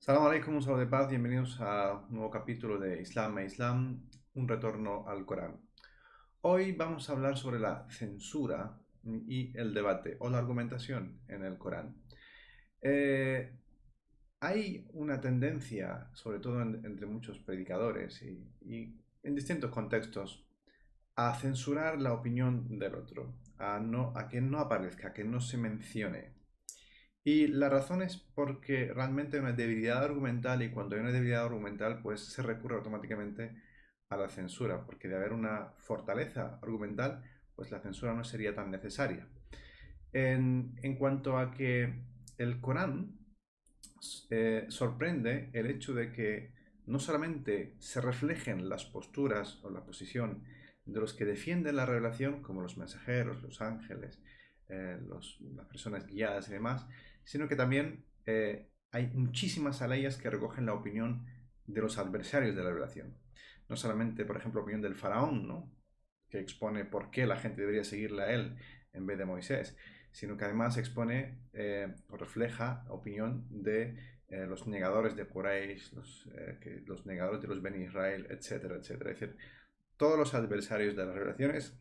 Salam alaikum, un saludo de paz, bienvenidos a un nuevo capítulo de Islam e Islam, un retorno al Corán. Hoy vamos a hablar sobre la censura y el debate o la argumentación en el Corán. Eh, Hay una tendencia, sobre todo entre muchos predicadores y en distintos contextos, a censurar la opinión del otro, a que no aparezca, a que no se mencione. Y la razón es porque realmente hay una debilidad argumental y cuando hay una debilidad argumental pues se recurre automáticamente a la censura, porque de haber una fortaleza argumental pues la censura no sería tan necesaria. En cuanto a que el Corán sorprende el hecho de que no solamente se reflejen las posturas o la posición de los que defienden la revelación, como los mensajeros, los ángeles, las personas guiadas y demás, sino que también hay muchísimas aleyas que recogen la opinión de los adversarios de la revelación. No solamente, por ejemplo, la opinión del faraón, ¿no? Que expone por qué la gente debería seguirle a él en vez de Moisés, sino que además expone o refleja opinión de los negadores de Quraysh, los negadores de los Beni Israel, etcétera, etcétera. Es decir, todos los adversarios de las revelaciones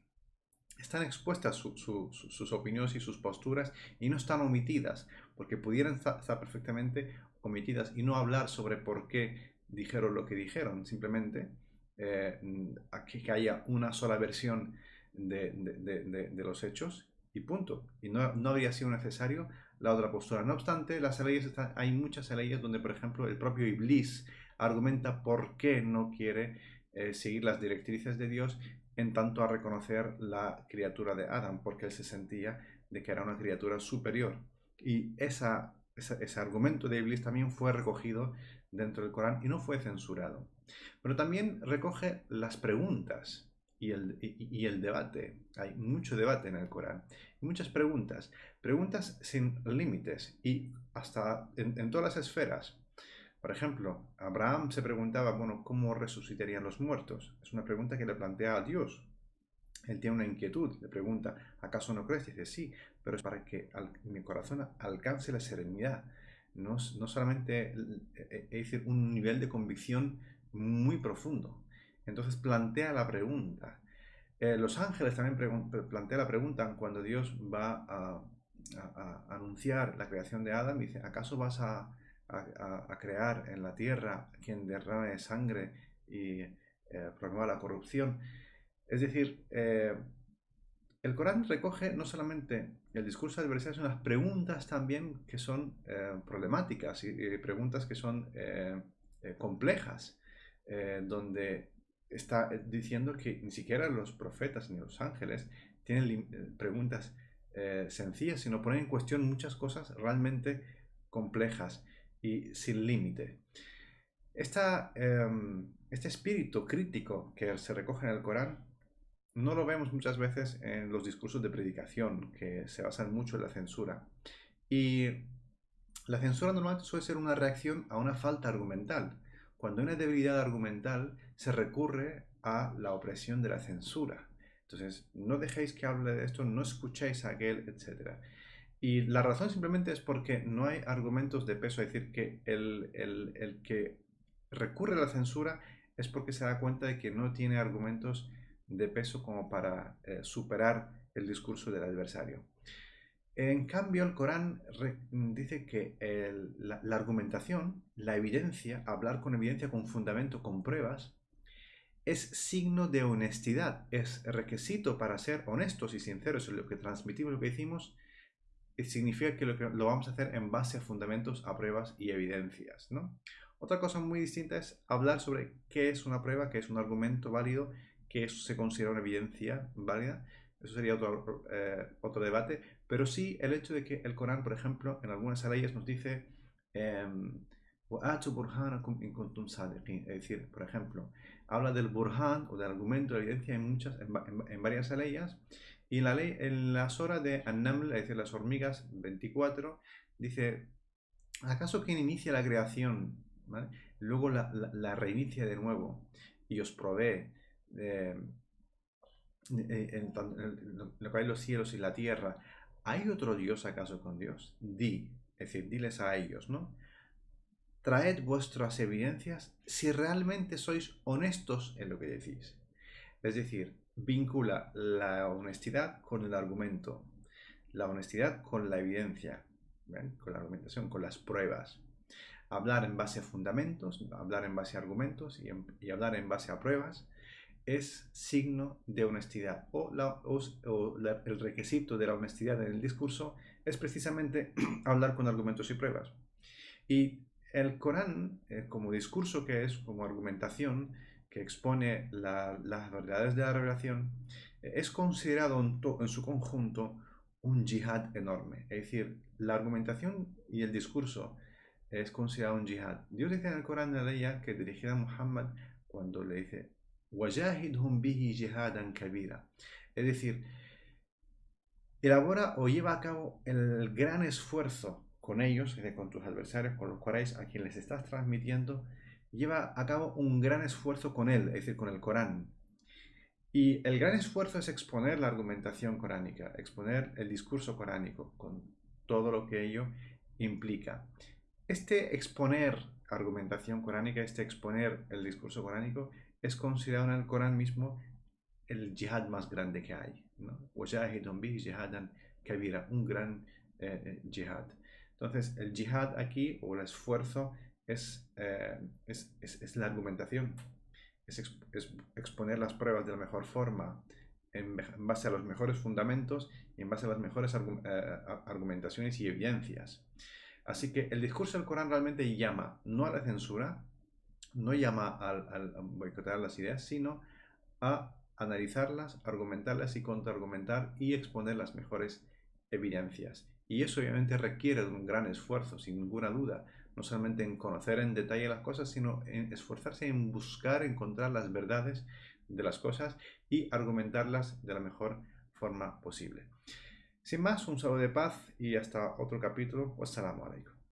están expuestas sus opiniones y sus posturas y no están omitidas, porque pudieran estar perfectamente omitidas y no hablar sobre por qué dijeron lo que dijeron, simplemente que haya una sola versión de los hechos y punto. Y no habría sido necesario la otra postura. No obstante, hay muchas leyes donde, por ejemplo, el propio Iblis argumenta por qué no quiere seguir las directrices de Dios en tanto a reconocer la criatura de Adam, porque él se sentía de que era una criatura superior. Y ese argumento de Iblis también fue recogido dentro del Corán y no fue censurado. Pero también recoge las preguntas y el debate. Hay mucho debate en el Corán. Muchas preguntas. Preguntas sin límites y hasta en todas las esferas. Por ejemplo, Abraham se preguntaba, bueno, ¿cómo resucitarían los muertos? Es una pregunta que le plantea a Dios. Él tiene una inquietud, le pregunta, ¿acaso no crees? Y dice, sí, pero es para que mi corazón alcance la serenidad. No solamente, es decir, un nivel de convicción muy profundo. Entonces plantea la pregunta. Los ángeles también plantean la pregunta cuando Dios va a anunciar la creación de Adán. Dice, ¿acaso vas a crear en la tierra quien derrame sangre y promueva la corrupción? Es decir, el Corán recoge no solamente el discurso adversario, sino las preguntas también que son problemáticas y preguntas que son complejas, donde está diciendo que ni siquiera los profetas ni los ángeles tienen preguntas sencillas, sino ponen en cuestión muchas cosas realmente complejas y sin límite. Este espíritu crítico que se recoge en el Corán no lo vemos muchas veces en los discursos de predicación, que se basan mucho en la censura. Y la censura normalmente suele ser una reacción a una falta argumental. Cuando hay una debilidad argumental, se recurre a la opresión de la censura. Entonces, no dejéis que hable de esto, no escuchéis a aquel, etc. Y la razón simplemente es porque no hay argumentos de peso, es decir, que el que recurre a la censura es porque se da cuenta de que no tiene argumentos de peso como para superar el discurso del adversario. En cambio, el Corán dice que la argumentación, la evidencia, hablar con evidencia, con fundamento, con pruebas, es signo de honestidad, es requisito para ser honestos y sinceros en lo que transmitimos, lo que decimos, significa que lo vamos a hacer en base a fundamentos, a pruebas y evidencias, ¿no? Otra cosa muy distinta es hablar sobre qué es una prueba, qué es un argumento válido, qué se considera una evidencia válida. Eso sería otro debate. Pero sí el hecho de que el Corán, por ejemplo, en algunas leyes nos dice es decir, por ejemplo, habla del burhan o del argumento de evidencia en varias leyes y en la sora de An-Naml, es decir, las hormigas 24, dice, ¿acaso quien inicia la creación, ¿vale? Luego la reinicia de nuevo y os provee eh, lo que hay en los cielos y la tierra? ¿Hay otro Dios acaso con Dios? Es decir, diles a ellos, ¿no? traed vuestras evidencias si realmente sois honestos en lo que decís. Es decir, vincula la honestidad con el argumento, la honestidad con la evidencia, ¿ven? Con la argumentación, con las pruebas. Hablar en base a fundamentos, hablar en base a argumentos y hablar en base a pruebas es signo de honestidad. El requisito de la honestidad en el discurso es precisamente hablar con argumentos y pruebas. Y el Corán, como discurso que es, como argumentación que expone las verdades de la revelación, es considerado en su conjunto un yihad enorme. Es decir, la argumentación y el discurso es considerado un yihad. Dios dice en el Corán de la ley que dirigida a Muhammad cuando le dice وَجَاهِدْهُمْ بِهِ جِهَادًا كَبِيرًا. Es decir, elabora o lleva a cabo el gran esfuerzo con ellos, con tus adversarios, con los cuales a quien les estás transmitiendo, lleva a cabo un gran esfuerzo con él, es decir, con el Corán. Y el gran esfuerzo es exponer la argumentación coránica, exponer el discurso coránico, con todo lo que ello implica. Este exponer argumentación coránica, este exponer el discurso coránico, es considerado en el Corán mismo el yihad más grande que hay, ¿no? وَجَاهِدٌ بِهِ جِهَادًا كَبِيرًا, un gran yihad. Entonces, el yihad aquí, o el esfuerzo, es la argumentación, es exponer las pruebas de la mejor forma, en base a los mejores fundamentos y en base a las mejores argumentaciones y evidencias. Así que el discurso del Corán realmente llama no a la censura, no llama a boicotear las ideas, sino a analizarlas, argumentarlas y contraargumentar y exponer las mejores evidencias. Y eso obviamente requiere de un gran esfuerzo, sin ninguna duda, no solamente en conocer en detalle las cosas, sino en esforzarse en buscar, encontrar las verdades de las cosas y argumentarlas de la mejor forma posible. Sin más, un saludo de paz y hasta otro capítulo. Wassalamu alaikum.